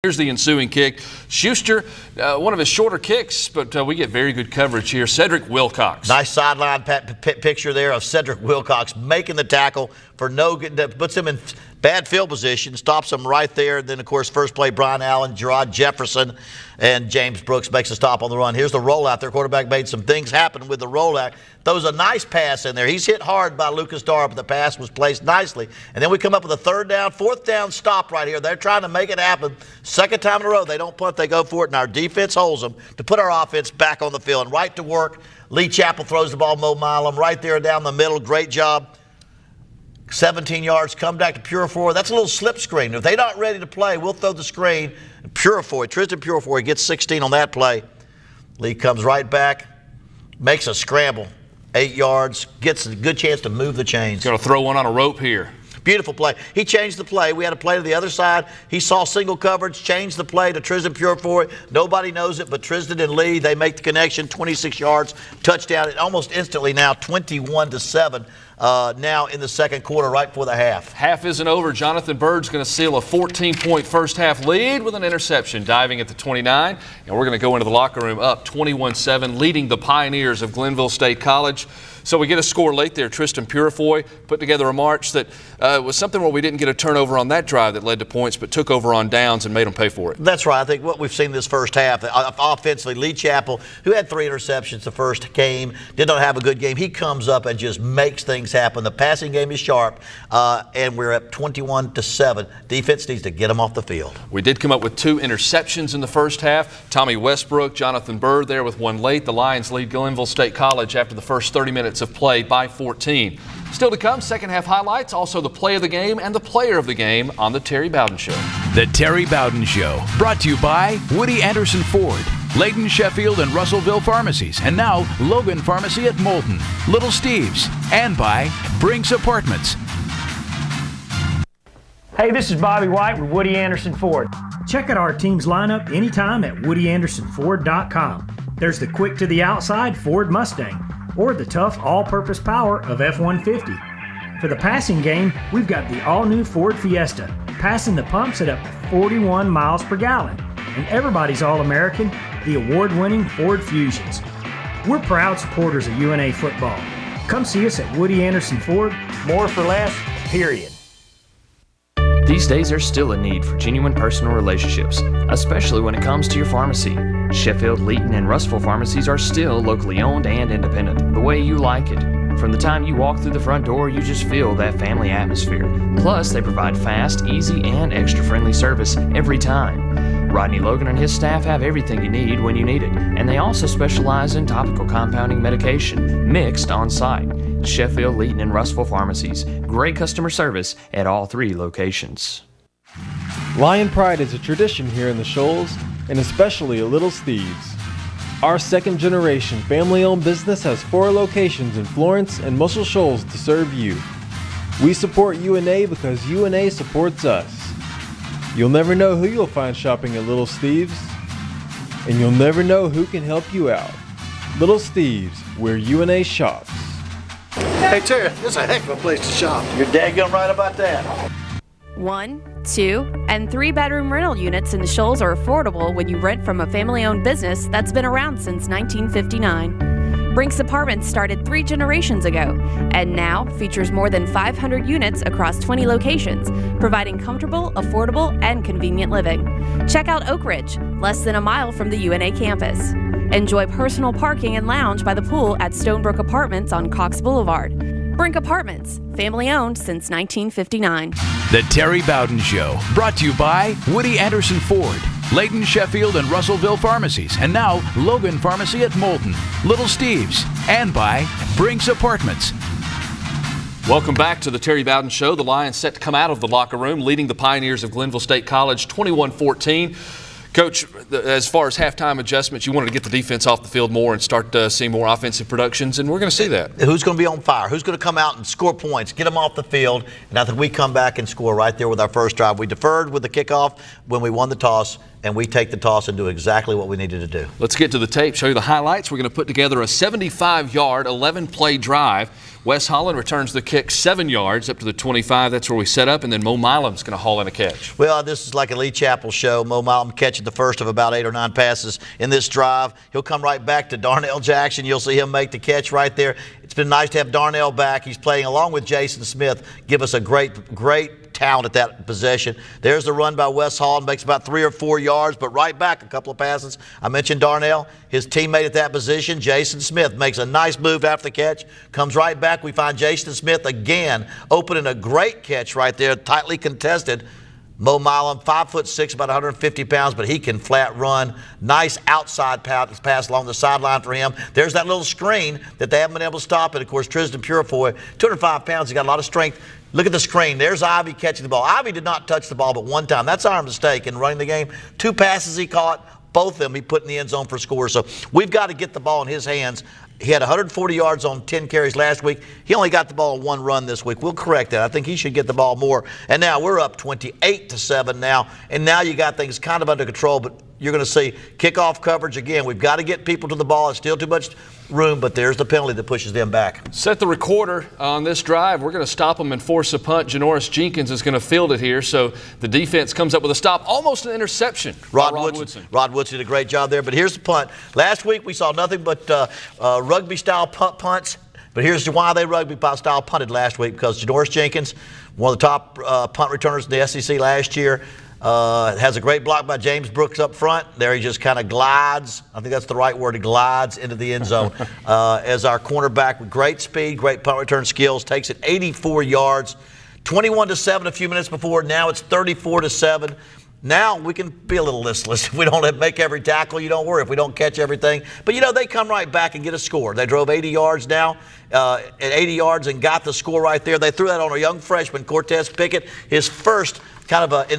Here's the ensuing kick. Schuster, one of his shorter kicks, but we get very good coverage here. Cedric Wilcox. Nice sideline picture there of Cedric Wilcox making the tackle for no good. That puts him in bad field position, stops him right there. Then, of course, first play, Brian Allen, Gerard Jefferson, and James Brooks makes a stop on the run. Here's the rollout. Their quarterback made some things happen with the rollout. Throws a nice pass in there. He's hit hard by Lucas Darr, but the pass was placed nicely. And then we come up with a fourth down stop right here. They're trying to make it happen. Second time in a row, they don't punt, they go for it, and our defense holds them to put our offense back on the field. And right to work, Lee Chappell throws the ball, Mo Milam right there down the middle. Great job. 17 yards, come back to Purifoy. That's a little slip screen. If they're not ready to play, we'll throw the screen. Tristan Purifoy gets 16 on that play. Lee comes right back, makes a scramble, 8 yards, gets a good chance to move the chains. Going to throw one on a rope here. Beautiful play. He changed the play. We had a play to the other side. He saw single coverage, changed the play to Tristan Purifoy. Nobody knows it but Tristan and Lee. They make the connection, 26 yards, touchdown. Almost instantly now, 21-7. Now in the second quarter, right before the half. Half isn't over. Jonathan Bird's going to seal a 14-point first-half lead with an interception, diving at the 29. And we're going to go into the locker room up 21-7, leading the Pioneers of Glenville State College. So we get a score late there. Tristan Purifoy put together a march that was something where we didn't get a turnover on that drive that led to points, but took over on downs and made them pay for it. That's right. I think what we've seen this first half, offensively, Lee Chappell, who had 3 interceptions the first game, did not have a good game. He comes up and just makes things happen. The passing game is sharp, and we're up 21-7. Defense needs to get them off the field. We did come up with 2 interceptions in the first half. Tommy Westbrook, Jonathan Bird there with one late. The Lions lead Glenville State College after the first 30 minutes of play by 14. Still to come, second half highlights, also the play of the game and the player of the game on the Terry Bowden Show. The Terry Bowden Show, brought to you by Woody Anderson Ford, Layton Sheffield and Russellville Pharmacies, and now Logan Pharmacy at Moulton, Little Steve's, and by Brinks Apartments. Hey, this is Bobby White with Woody Anderson Ford. Check out our team's lineup anytime at WoodyAndersonFord.com. There's the quick to the outside Ford Mustang, or the tough all-purpose power of F-150. For the passing game, we've got the all-new Ford Fiesta, passing the pumps at up to 41 miles per gallon. And everybody's All-American, the award-winning Ford Fusions. We're proud supporters of UNA football. Come see us at Woody Anderson Ford. More for less, period. These days, there's still a need for genuine personal relationships, especially when it comes to your pharmacy. Sheffield, Layton, and Russellville pharmacies are still locally owned and independent, the way you like it. From the time you walk through the front door, you just feel that family atmosphere. Plus, they provide fast, easy, and extra-friendly service every time. Rodney Logan and his staff have everything you need when you need it, and they also specialize in topical compounding medication, mixed on-site. Sheffield, Layton, and Russellville pharmacies. Great customer service at all 3 locations. Lion Pride is a tradition here in the Shoals, and especially at Little Steve's. Our second-generation family-owned business has 4 locations in Florence and Muscle Shoals to serve you. We support UNA because UNA supports us. You'll never know who you'll find shopping at Little Steve's, and you'll never know who can help you out. Little Steve's, where UNA shops. Hey Terry, this is a heck of a place to shop. You're daggone right about that. 1, 2, and 3-bedroom rental units in the Shoals are affordable when you rent from a family-owned business that's been around since 1959. Brinks Apartments started 3 generations ago and now features more than 500 units across 20 locations, providing comfortable, affordable, and convenient living. Check out Oak Ridge, less than a mile from the UNA campus. Enjoy personal parking and lounge by the pool at Stonebrook Apartments on Cox Boulevard. Brink Apartments, family-owned since 1959. The Terry Bowden Show, brought to you by Woody Anderson Ford, Layton Sheffield and Russellville Pharmacies, and now Logan Pharmacy at Moulton, Little Steve's, and by Brinks Apartments. Welcome back to the Terry Bowden Show. The Lions set to come out of the locker room, leading the Pioneers of Glenville State College 21-14. Coach, as far as halftime adjustments, you wanted to get the defense off the field more and start seeing more offensive productions, and we're going to see that. Who's going to be on fire? Who's going to come out and score points, get them off the field? And I think we come back and score right there with our first drive. We deferred with the kickoff when we won the toss, and we take the toss and do exactly what we needed to do. Let's get to the tape, show you the highlights. We're going to put together a 75-yard, 11-play drive Wes Holland returns the kick 7 yards up to the 25. That's where we set up, and then Mo Milam's going to haul in a catch. Well, this is like a Lee Chapel show. Mo Milam catching the first of about 8 or 9 passes in this drive. He'll come right back to Darnell Jackson. You'll see him make the catch right there. It's been nice to have Darnell back. He's playing along with Jason Smith. Give us a great talent at that possession. There's the run by Wes Holland, makes about 3 or 4 yards, but right back a couple of passes. I mentioned Darnell, his teammate at that position, Jason Smith, makes a nice move after the catch, comes right back. We find Jason Smith again opening a great catch right there, tightly contested. Mo Milam, 5'6", about 150 pounds, but he can flat run. Nice outside pass along the sideline for him. There's that little screen that they haven't been able to stop it. Of course, Tristan Purifoy, 205 pounds, he's got a lot of strength. Look at the screen. There's Ivy catching the ball. Ivy did not touch the ball but one time. That's our mistake in running the game. 2 passes he caught. Both of them he put in the end zone for scores. So we've got to get the ball in his hands. He had 140 yards on 10 carries last week. He only got the ball on 1 run this week. We'll correct that. I think he should get the ball more. And now we're up 28-7 now. And now you got things kind of under control, but you're going to see kickoff coverage again. We've got to get people to the ball. It's still too much room, but there's the penalty that pushes them back. Set the recorder on this drive. We're going to stop them and force a punt. Janoris Jenkins is going to field it here, so the defense comes up with a stop, almost an interception. Rod Woodson did a great job there, but here's the punt. Last week we saw nothing but rugby-style punts, but here's why they rugby-style punted last week, because Janoris Jenkins, one of the top punt returners in the SEC last year, has a great block by James Brooks up front. There he just kind of glides. I think that's the right word. He glides into the end zone as our cornerback with great speed, great punt return skills. Takes it 84 yards, 21-7 a few minutes before. Now it's 34-7. Now we can be a little listless. If we don't make every tackle, you don't worry. If we don't catch everything. But, they come right back and get a score. They drove 80 yards now, at 80 yards and got the score right there. They threw that on a young freshman, Cortez Pickett, his first kind of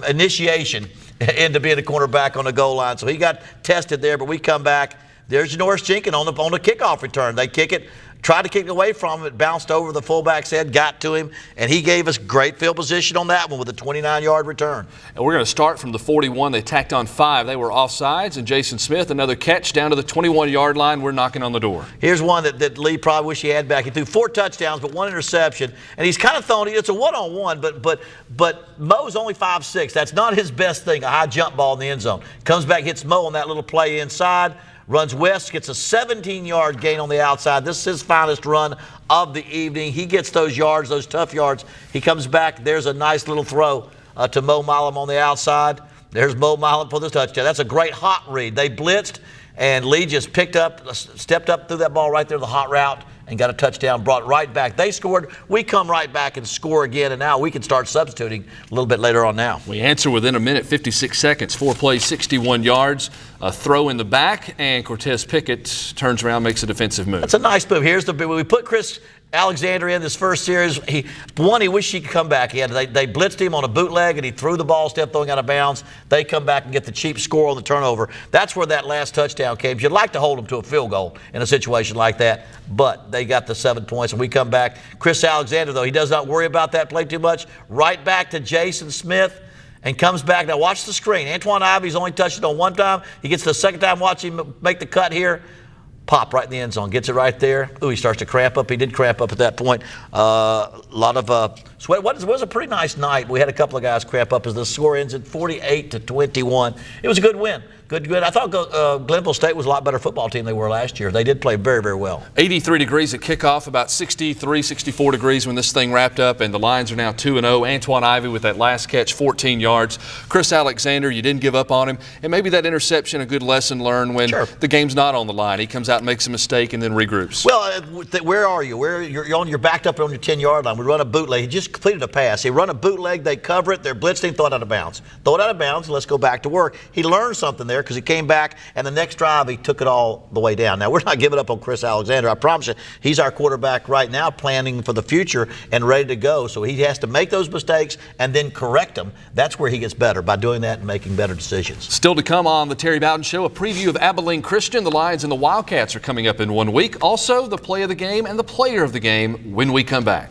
initiation into being a cornerback on the goal line. So he got tested there, but we come back. There's Janoris Jenkins on the kickoff return. They kick it, tried to kick it away from him. It bounced over the fullback's head, got to him, and he gave us great field position on that one with a 29-yard return. And we're going to start from the 41. They tacked on 5. They were offsides, and Jason Smith, another catch down to the 21-yard line. We're knocking on the door. Here's one that Lee probably wish he had back. He threw 4 touchdowns but 1 interception, and he's kind of thrown it. It's a one-on-one, but Mo's only 5'6". That's not his best thing, a high jump ball in the end zone. Comes back, hits Mo on that little play inside. Runs west, gets a 17-yard gain on the outside. This is his finest run of the evening. He gets those yards, those tough yards. He comes back. There's a nice little throw to Mo Milam on the outside. There's Mo Milam for the touchdown. That's a great hot read. They blitzed, and Lee just stepped up through that ball right there, the hot route, and got a touchdown, brought right back. They scored. We come right back and score again, and now we can start substituting a little bit later on now. We answer within a minute, 56 seconds, 4 plays, 61 yards, a throw in the back, and Cortez Pickett turns around, makes a defensive move. That's a nice move. When we put Chris Alexander in this first series, he wished he could come back. They blitzed him on a bootleg, and he threw the ball, instead of throwing out of bounds. They come back and get the cheap score on the turnover. That's where that last touchdown came. You'd like to hold them to a field goal in a situation like that, but they got the 7 points, and we come back. Chris Alexander, though, he does not worry about that play too much. Right back to Jason Smith, and comes back. Now watch the screen. Antoine Ivy's only touched it on 1 time. He gets the second time. Watch him make the cut here. Pop right in the end zone. Gets it right there. Ooh, he starts to cramp up. He did cramp up at that point. A lot of sweat. It was a pretty nice night. We had a couple of guys cramp up as the score ends at 48-21. It was a good win. Good. I thought Glenville State was a lot better football team they were last year. They did play very, very well. 83 degrees at kickoff, about 63, 64 degrees when this thing wrapped up, and the Lions are now 2-0. Antoine Ivy with that last catch, 14 yards. Chris Alexander, you didn't give up on him. And maybe that interception, a good lesson learned when the game's not on the line. He comes out and makes a mistake and then regroups. Well, where are you? You're backed up on your 10-yard line. We run a bootleg. He just completed a pass. He run a bootleg. They cover it. They're blitzing, throw it out of bounds. Throw it out of bounds. Let's go back to work. He learned something there because he came back, and the next drive he took it all the way down. Now, we're not giving up on Chris Alexander. I promise you, he's our quarterback right now, planning for the future and ready to go. So he has to make those mistakes and then correct them. That's where he gets better, by doing that and making better decisions. Still to come on the Terry Bowden Show, a preview of Abilene Christian. The Lions and the Wildcats are coming up in 1 week. Also, the play of the game and the player of the game when we come back.